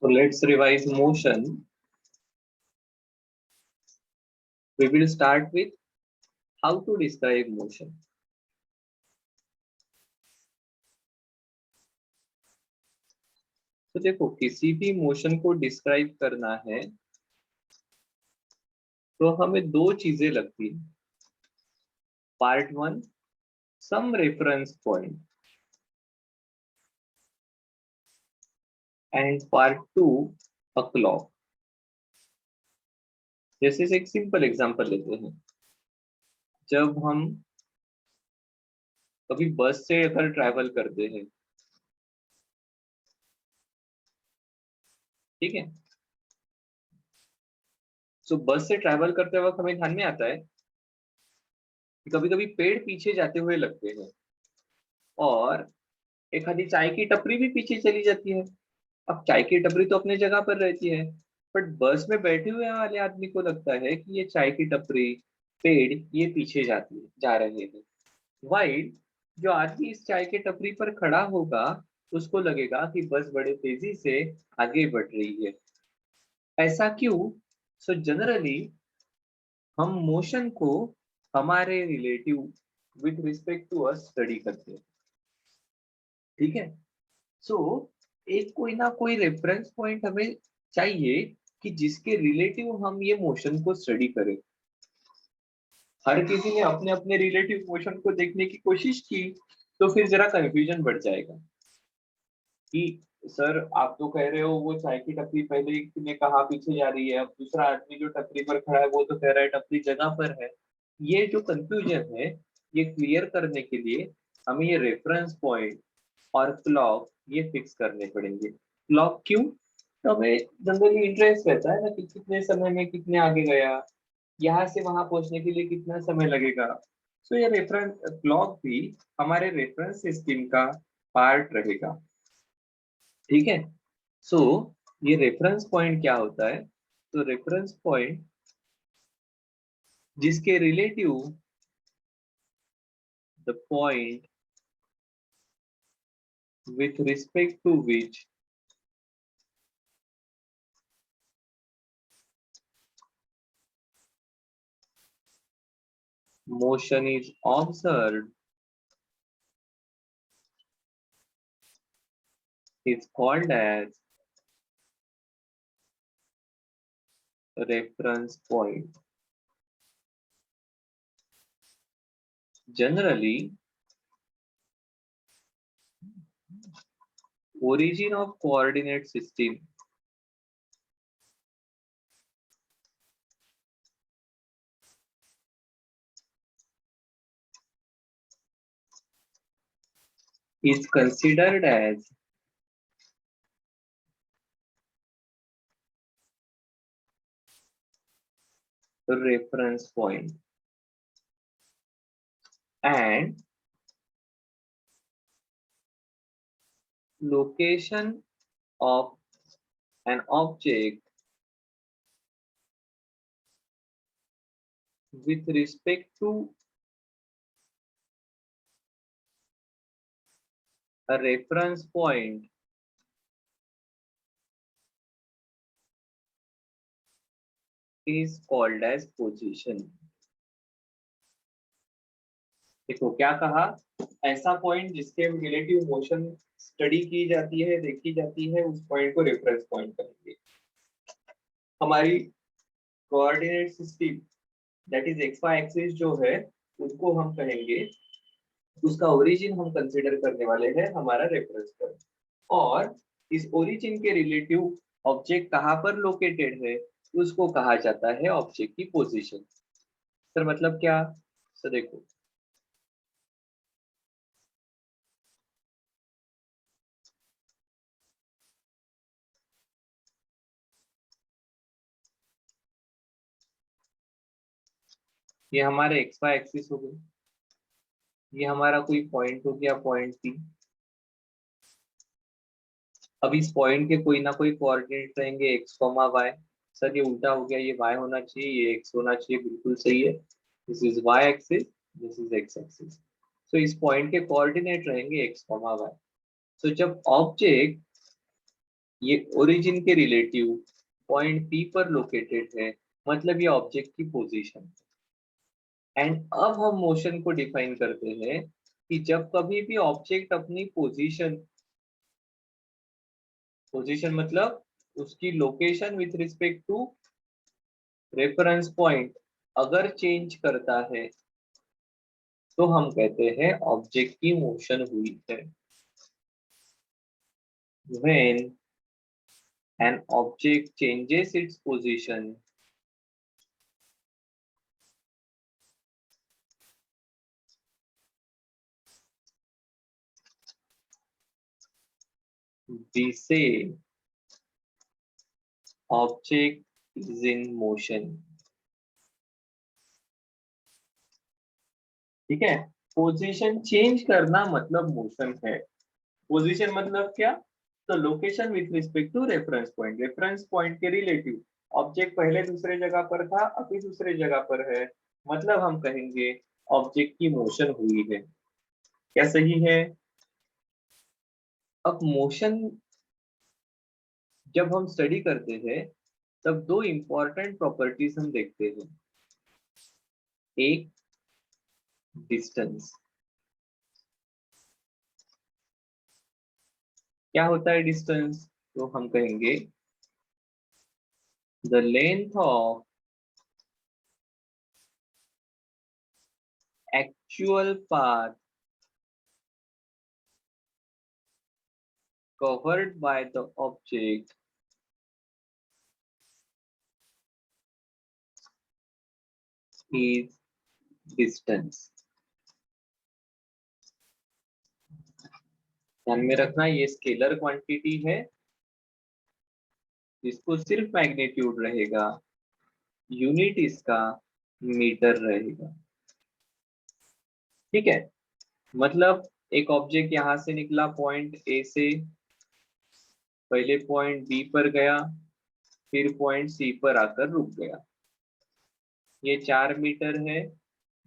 So let's revise motion. We will start with how to describe motion. तो देखो किसी भी मोशन को डिस्क्राइब करना है तो हमें दो चीजें लगती है. Part one, some reference point, and part two, a clock. जैसे एक सिंपल एग्जांपल लेते हैं. जब हम कभी बस से अगर ट्रैवल करते हैं, ठीक है, तो बस से ट्रैवल करते वक्त हमें ध्यान में आता है कि कभी कभी पेड़ पीछे जाते हुए लगते हैं और एक आधी चाय की टपरी भी पीछे चली जाती है. अब चाय की टपरी तो अपने जगह पर रहती है, बट बस में बैठे हुए वाले आदमी को लगता है कि ये चाय की टपरी, पेड़ ये पीछे जा रहे हैं. वाइल जो आदमी इस चाय की टपरी पर खड़ा होगा उसको लगेगा कि बस बड़े तेजी से आगे बढ़ रही है. ऐसा क्यों? सो जनरली हम मोशन को हमारे relative with respect to us study करते हैं. ठीक है. सो एक कोई ना कोई रेफरेंस पॉइंट हमें चाहिए कि जिसके रिलेटिव हम ये मोशन को स्टडी करें. हर किसी ने अपने अपने रिलेटिव मोशन को देखने की कोशिश की तो फिर जरा कंफ्यूजन बढ़ जाएगा कि सर आप तो कह रहे हो वो चाय की टपरी पहले ने कहा पीछे जा रही है, अब दूसरा आदमी जो टपरी पर खड़ा है वो तो कह रहा है टपरी जगह पर है. ये जो कंफ्यूजन है ये क्लियर करने के लिए हमें ये रेफरेंस पॉइंट और क्लॉक ये फिक्स करने पड़ेंगे. क्लॉक क्यों? तो हमें जनरली इंटरेस्ट रहता है ना कि कितने समय में कितने आगे गया, यहाँ से वहां पहुंचने के लिए कितना समय लगेगा. सो ये रेफरेंस क्लॉक भी हमारे रेफरेंस सिस्टम का पार्ट रहेगा. ठीक है. सो ये रेफरेंस पॉइंट क्या होता है? तो रेफरेंस पॉइंट जिसके relative the point with respect to which motion is observed is called as reference point. Generally, origin of coordinate system is considered as a reference point, and location of an object with respect to a reference point is called as position. देखो क्या कहा, ऐसा point जिसके relative motion study की जाती है, देखी जाती है, उस पॉइंट को रेफरेंस पॉइंट कहेंगे. हमारी coordinate system that is X Y axis जो है उसको हम कहेंगे, उसका ओरिजिन हम कंसीडर करने वाले हैं हमारा रेफरेंस पॉइंट. और इस ओरिजिन के रिलेटिव ऑब्जेक्ट कहाँ पर लोकेटेड है उसको कहा जाता है ऑब्जेक्ट की पोजीशन. सर मतलब क्या? सर देखो ये हमारे एक्स वाई एक्सिस हो गए, ये हमारा कोई पॉइंट हो गया, पॉइंट पी. अब इस पॉइंट के कोई ना कोई कोऑर्डिनेट रहेंगे एक्स कॉमा वाई. सर ये उल्टा हो गया, ये वाई होना चाहिए, ये एक्स होना चाहिए, बिल्कुल सही है. This is Y axis, this is X axis. So इस पॉइंट के कोऑर्डिनेट रहेंगे एक्स कॉमा वाई. सो जब ऑब्जेक्ट ये ओरिजिन के रिलेटिव पॉइंट पी पर लोकेटेड है, मतलब ये ऑब्जेक्ट की पोजीशन। एंड अब हम मोशन को डिफाइन करते हैं कि जब कभी भी ऑब्जेक्ट अपनी पोजीशन, पोजीशन मतलब उसकी location with respect to reference point अगर चेंज करता है तो हम कहते हैं ऑब्जेक्ट की मोशन हुई है। When an object changes its position, we say object is in motion। ठीक है, पोजीशन चेंज करना मतलब मोशन है। पोजीशन मतलब क्या? तो location with respect to reference point, reference point के रिलेटिव। ऑब्जेक्ट पहले दूसरे जगह पर था, अभी दूसरे जगह पर है, मतलब हम कहेंगे ऑब्जेक्ट की मोशन हुई है। क्या सही है? अब मोशन जब हम स्टडी करते हैं तब दो इंपॉर्टेंट प्रॉपर्टीज हम देखते हैं। एक डिस्टेंस। क्या होता है डिस्टेंस? तो हम कहेंगे the length of actual path covered by the object is distance। ध्यान में रखना ये स्केलर क्वांटिटी है, जिसको सिर्फ मैग्नीट्यूड रहेगा, यूनिट इसका मीटर रहेगा। ठीक है, मतलब एक ऑब्जेक्ट यहां से निकला पॉइंट ए से, पहले पॉइंट बी पर गया, फिर पॉइंट सी पर आकर रुक गया। ये 4 मीटर है,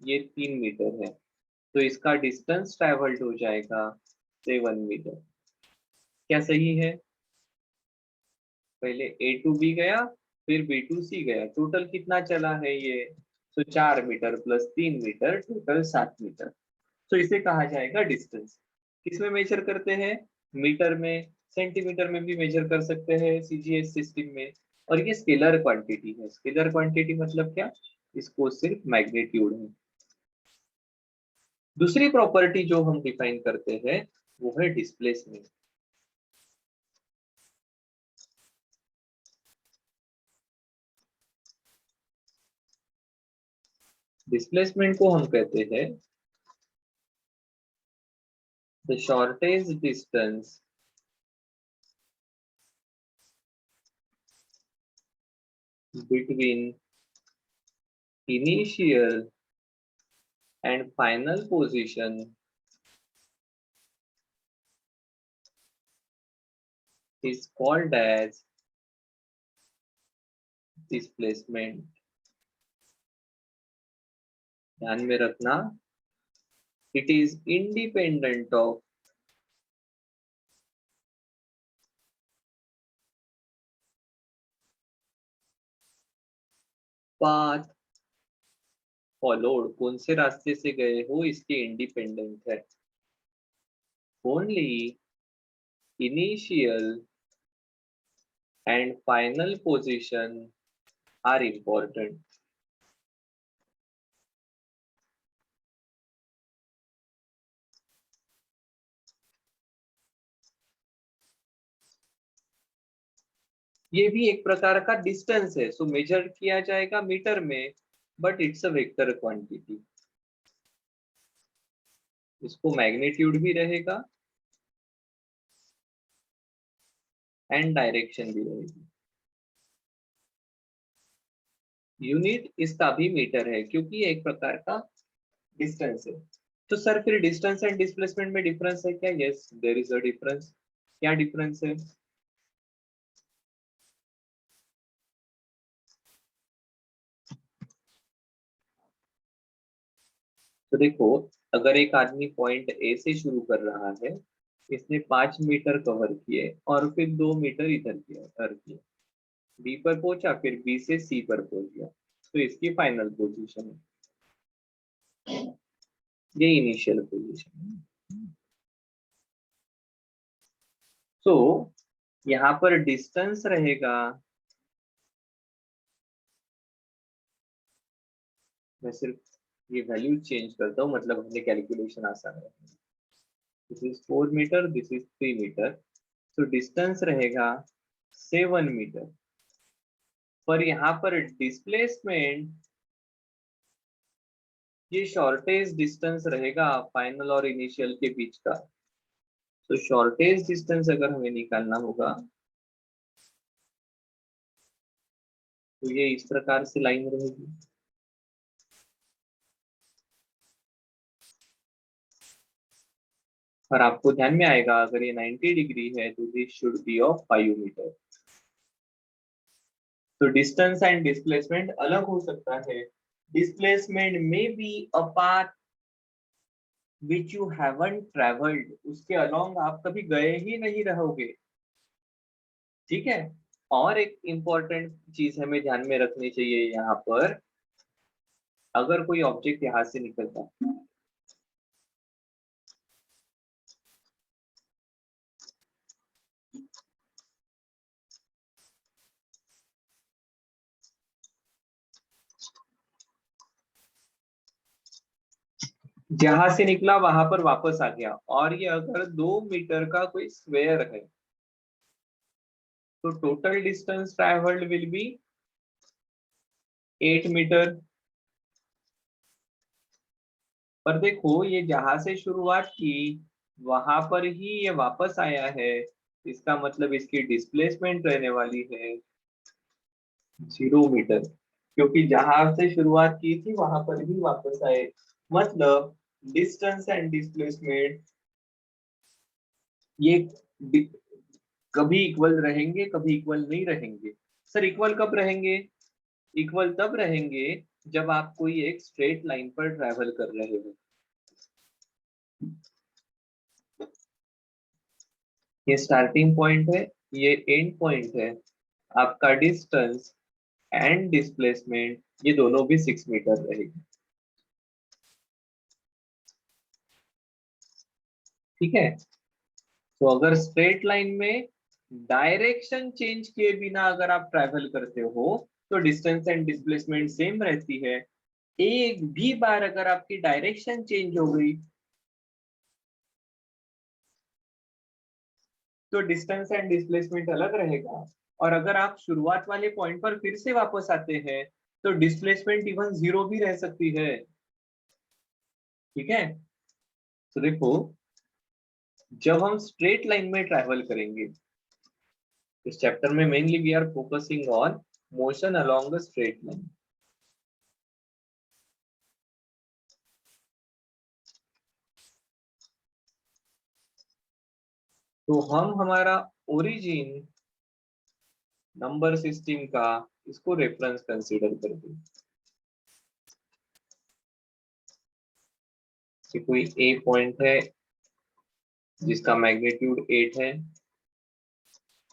ये 3 मीटर है, तो इसका डिस्टेंस ट्रेवल्ड हो जाएगा 7 मीटर। क्या सही है? पहले ए टू बी गया, फिर बी टू सी गया, टोटल कितना चला है ये? तो 4 metre plus 3 metre, total 7 metre. तो इसे कहा जाएगा डिस्टेंस। किसमें मेजर करते हैं? मीटर में, सेंटीमीटर में भी मेजर कर सकते हैं सीजीएस सिस्टम में। और ये स्केलर क्वांटिटी है। स्केलर क्वांटिटी मतलब क्या? इसको सिर्फ मैग्नीट्यूड है। दूसरी प्रॉपर्टी जो हम डिफाइन करते हैं वो है डिस्प्लेसमेंट। डिस्प्लेसमेंट को हम कहते हैं the shortage distance between initial and final position is called as displacement। ध्यान में रखना, it is independent of path followed। कौन से रास्ते से गए हो इसके इंडिपेंडेंट है। only initial and final position are important। ये भी एक प्रकार का डिस्टेंस है, सो मेजर किया जाएगा मीटर में, but it's a vector quantity. इसको मैग्नीट्यूड भी रहेगा एंड डायरेक्शन भी रहेगी। यूनिट इसका भी मीटर है, क्योंकि ये एक प्रकार का डिस्टेंस है। तो सर फिर डिस्टेंस एंड डिस्प्लेसमेंट में डिफरेंस है क्या? Yes, there is a difference. क्या डिफरेंस है? तो देखो, अगर एक आदमी पॉइंट ए से शुरू कर रहा है इसने 5 मीटर कवर किए और फिर 2 मीटर इधर किया, बी पर पहुंचा, फिर बी से सी पर पहुंच गया, तो इसकी फाइनल पोजीशन है, ये इनिशियल पोजीशन है। तो यहाँ पर डिस्टेंस रहेगा, मैं सिर्फ ये वैल्यू चेंज करता हूँ, मतलब हमने कैलकुलेशन आसान है। This is 4 metre, this is 3 metre, तो डिस्टेंस रहेगा 7 मीटर। पर यहाँ पर डिस्प्लेसमेंट, ये शॉर्टेज डिस्टेंस रहेगा फाइनल और इनिशियल के बीच का। तो शॉर्टेज डिस्टेंस अगर हमें निकालना होगा तो ये इस प्रकार से लाइन रहेगी। और आपको ध्यान में आएगा अगर ये 90 डिग्री है तो this should be of 5 metre. तो डिस्टेंस एंड डिस्प्लेसमेंट अलग हो सकता है। डिस्प्लेसमेंट में be a path which you haven't travelled, उसके अलोंग आप कभी गए ही नहीं रहोगे, ठीक है। और एक इंपॉर्टेंट चीज हमें ध्यान में रखनी चाहिए यहाँ पर, अगर कोई ऑब्जेक्ट यहाँ से निकलता है, जहां से निकला वहां पर वापस आ गया, और ये अगर 2 मीटर का कोई स्क्वायर है, तो total distance travelled will be 8 metre. पर देखो ये जहां से शुरुआत की वहां पर ही ये वापस आया है, इसका मतलब इसकी डिस्प्लेसमेंट रहने वाली है 0 मीटर, क्योंकि जहां से शुरुआत की थी वहां पर ही वापस आए। मतलब डिस्टेंस एंड डिस्प्लेसमेंट ये कभी इक्वल रहेंगे, कभी इक्वल नहीं रहेंगे। सर इक्वल कब रहेंगे? इक्वल तब रहेंगे जब आप कोई एक स्ट्रेट लाइन पर ट्रैवल कर रहे हो। ये स्टार्टिंग पॉइंट है, ये एंड पॉइंट है, आपका डिस्टेंस एंड डिस्प्लेसमेंट ये दोनों भी 6 मीटर रहेगी, ठीक है। तो अगर स्ट्रेट लाइन में डायरेक्शन चेंज किए बिना अगर आप ट्रैवल करते हो तो डिस्टेंस एंड डिस्प्लेसमेंट सेम रहती है। एक भी बार अगर आपकी डायरेक्शन चेंज हो गई तो डिस्टेंस एंड डिस्प्लेसमेंट अलग रहेगा। और अगर आप शुरुआत वाले पॉइंट पर फिर से वापस आते हैं तो डिस्प्लेसमेंट इवन 0 भी रह सकती है, ठीक है। तो देखो जब हम स्ट्रेट लाइन में ट्रैवल करेंगे, इस चैप्टर में mainly we are focusing on motion along the straight line. तो हम हमारा ओरिजिन नंबर सिस्टम का इसको रेफरेंस कंसीडर करते हैं कि कोई ए पॉइंट है जिसका मैग्नीट्यूड 8 है,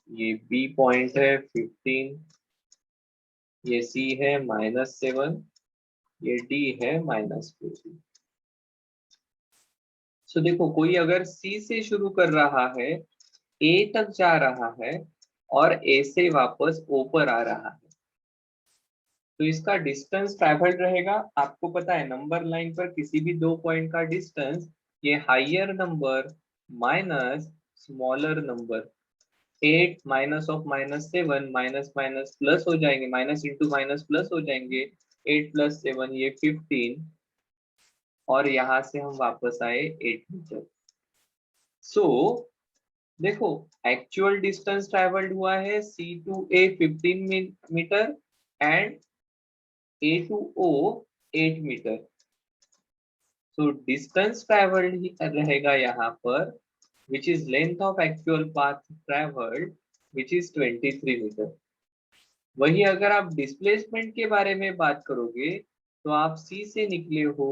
ये बी पॉइंट है 15, ये सी है -7, ये डी है -14। सो देखो कोई अगर सी से शुरू कर रहा है, ए तक जा रहा है और ए से वापस ओ पर आ रहा है, तो इसका डिस्टेंस ट्रैवल्ड रहेगा। आपको पता है नंबर लाइन पर किसी भी दो पॉइंट का डिस्टेंस ये higher number minus smaller number, 8 minus of -7 minus minus plus हो जाएंगे, माइनस इंटू माइनस प्लस हो जाएंगे, 8 + 7 ये 15, और यहां से हम वापस आए 8 मीटर। सो देखो एक्चुअल डिस्टेंस ट्रैवल्ड हुआ है C to A 15 metre and A to O 8 metre. So distance travelled ही रहेगा यहाँ पर which is length of actual path traveled which is 23 metre. वही अगर आप डिस्प्लेसमेंट के बारे में बात करोगे तो आप सी से निकले हो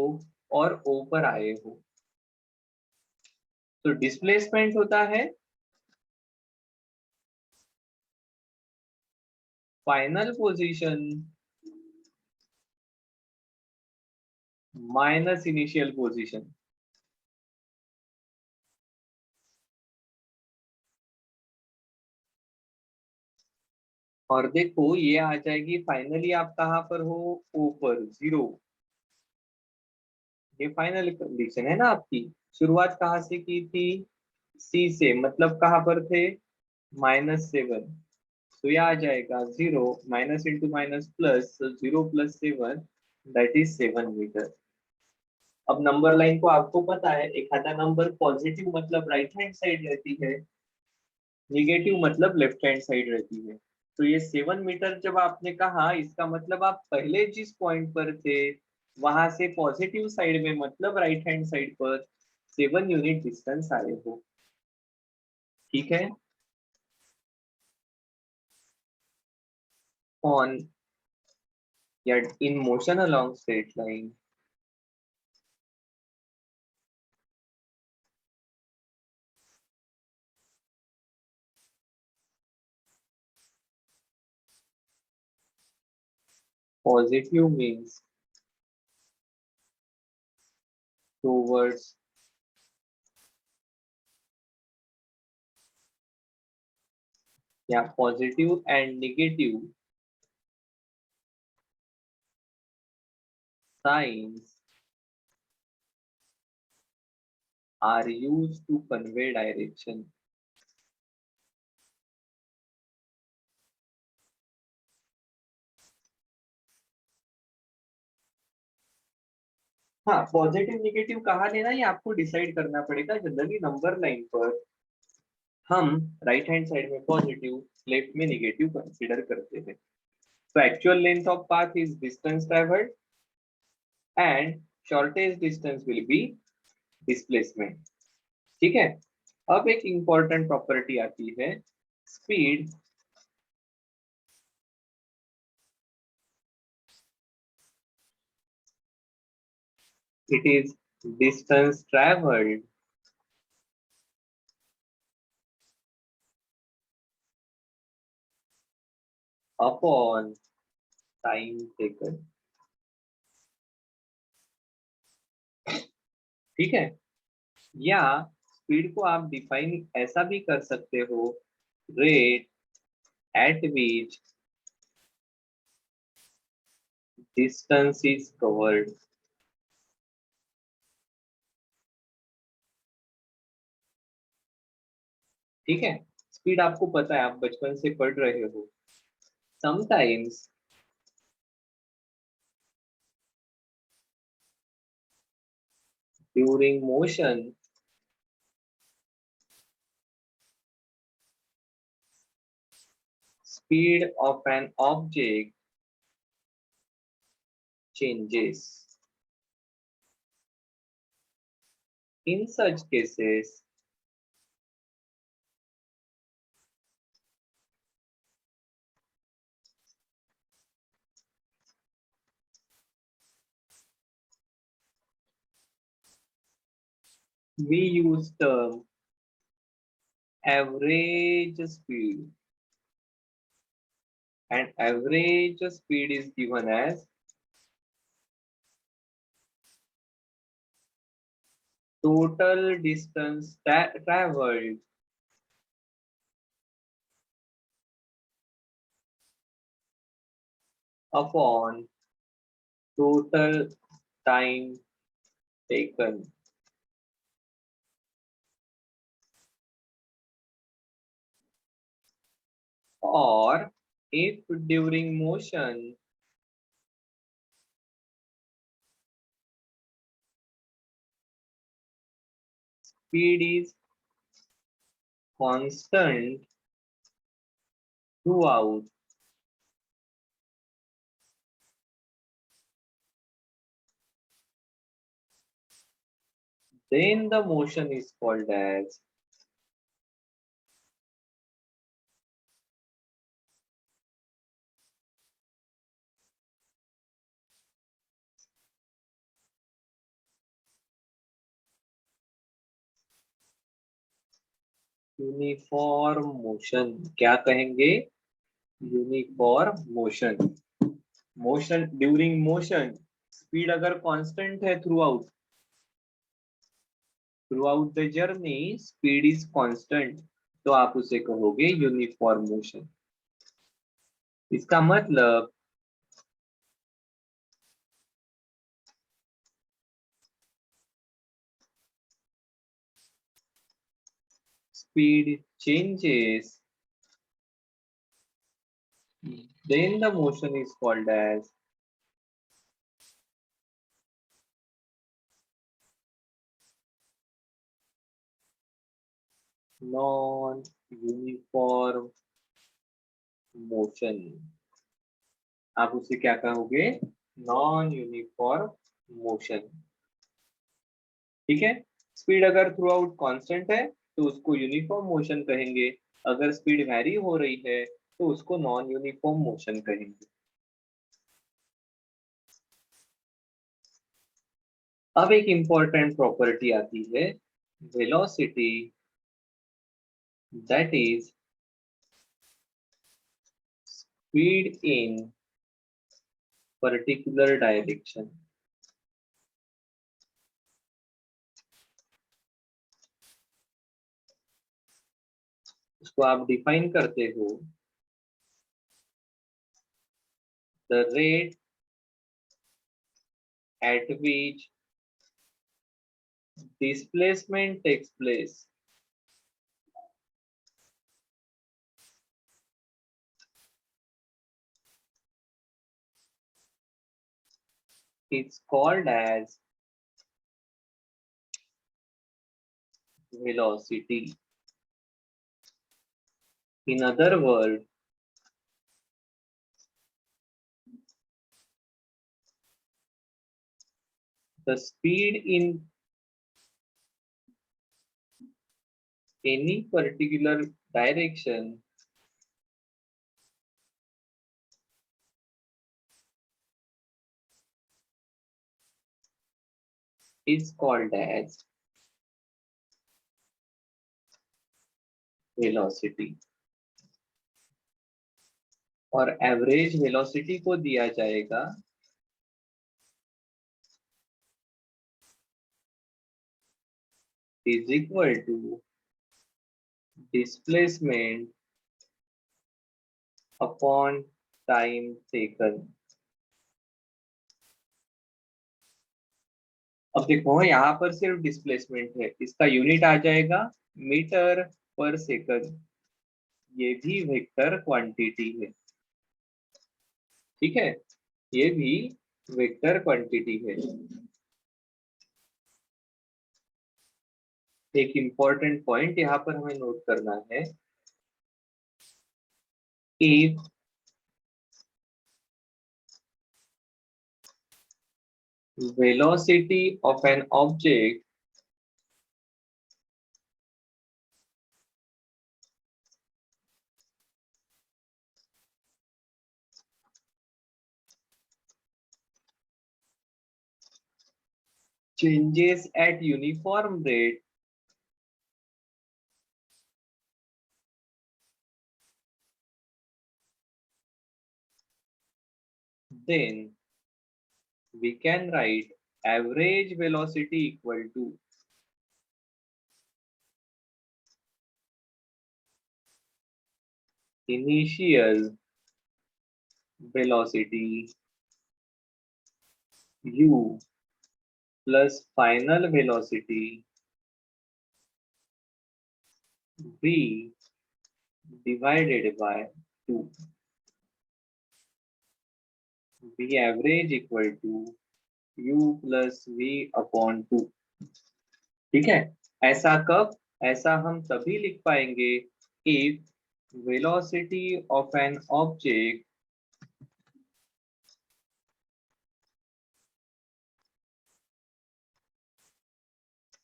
और ओ पर आए हो, तो डिस्प्लेसमेंट होता है final position minus initial position. और देखो ये आ जाएगी फाइनली आप कहाँ पर हो, ओ पर 0। ये फाइनल कंडीशन है ना आपकी। शुरुआत कहाँ से की थी, सी से, मतलब कहाँ पर थे, -7। तो ये आ जाएगा 0 minus into minus plus 0 plus 7, that is 7 metre. अब नंबर लाइन को आपको पता है, एक आधा नंबर पॉजिटिव मतलब राइट हैंड साइड रहती है, निगेटिव मतलब लेफ्ट हैंड साइड रहती है। तो ये 7 मीटर जब आपने कहा, इसका मतलब आप पहले जिस पॉइंट पर थे वहां से पॉजिटिव साइड में, मतलब राइट हैंड साइड पर 7 यूनिट डिस्टेंस आए हो। ठीक है। ऑन या in motion along straight line, positive means towards या positive and negative signs are used to convey direction। हाँ, पॉजिटिव निगेटिव कहाँ लेना है ये आपको डिसाइड करना पड़ेगा। जनरली नंबर लाइन पर हम राइट हैंड साइड में पॉजिटिव, लेफ्ट में निगेटिव कंसीडर करते हैं। तो actual length of path is distance travelled and shortest distance will be displacement. ठीक है। अब एक इंपॉर्टेंट प्रॉपर्टी आती है, speed it is distance travelled upon time taken. ठीक है। या स्पीड को आप डिफाइन ऐसा भी कर सकते हो, rate at which distance is covered. ठीक है। स्पीड आपको पता है, आप बचपन से पढ़ रहे हो। Sometimes during motion speed of an object changes. In such cases, we use term average speed, and average speed is given as total distance traveled upon total time taken। Or if during motion speed is constant throughout, then the motion is called as uniform motion, क्या कहेंगे? Uniform motion. Motion, during motion speed अगर constant है through out the journey speed is constant, तो आप उसे कहोगे uniform motion. इसका मतलब speed changes, then the motion is called as non-uniform motion। आप उसे क्या कहोगे? Non uniform motion. ठीक है, स्पीड अगर थ्रू आउट कांस्टेंट है तो उसको यूनिफॉर्म मोशन कहेंगे, अगर स्पीड वैरी हो रही है तो उसको नॉन यूनिफॉर्म मोशन कहेंगे। अब एक इंपॉर्टेंट प्रॉपर्टी आती है, velocity, that is speed in particular direction. उसको आप डिफाइन करते हो, the rate at which displacement takes place is called as velocity। In other words, the speed in any particular direction is called as velocity। और average velocity को दिया जाएगा is equal to displacement upon time taken। अब देखो यहाँ पर सिर्फ displacement है, इसका यूनिट आ जाएगा मीटर पर सेकंड, ये भी वेक्टर क्वांटिटी है। ठीक है, ये भी वेक्टर क्वांटिटी है। एक इंपॉर्टेंट पॉइंट यहाँ पर हमें नोट करना है, if velocity of an object changes at uniform rate, then we can write average velocity equal to initial velocity u plus final velocity v divided by 2। v average equal to u plus v upon 2। ठीक है, ऐसा कब? ऐसा हम तभी लिख पाएंगे if velocity of an object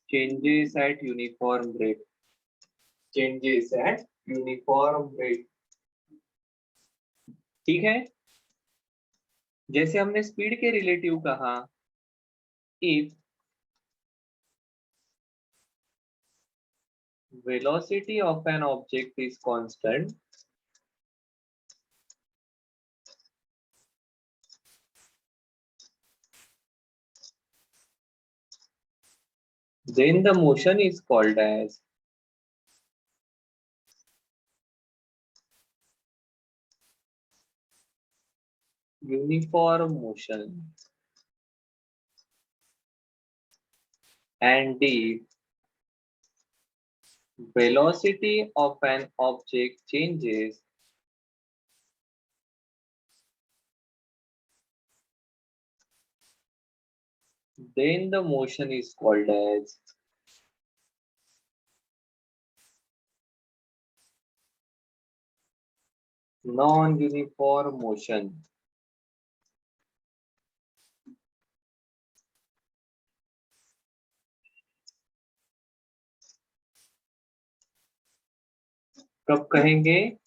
changes at uniform rate, changes at uniform rate। ठीक है, जैसे हमने स्पीड के रिलेटिव कहा, if velocity of an object is constant, then the motion is called as uniform motion. And the velocity of an object changes, then the motion is called as non-uniform motion. कब कहेंगे?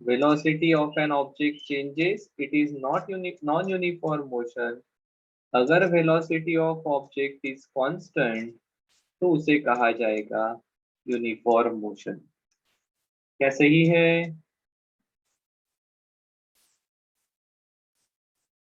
Velocity of an object changes, it is not non-uniform motion. अगर velocity of object is constant, तो उसे कहा जाएगा uniform motion. क्या सही है?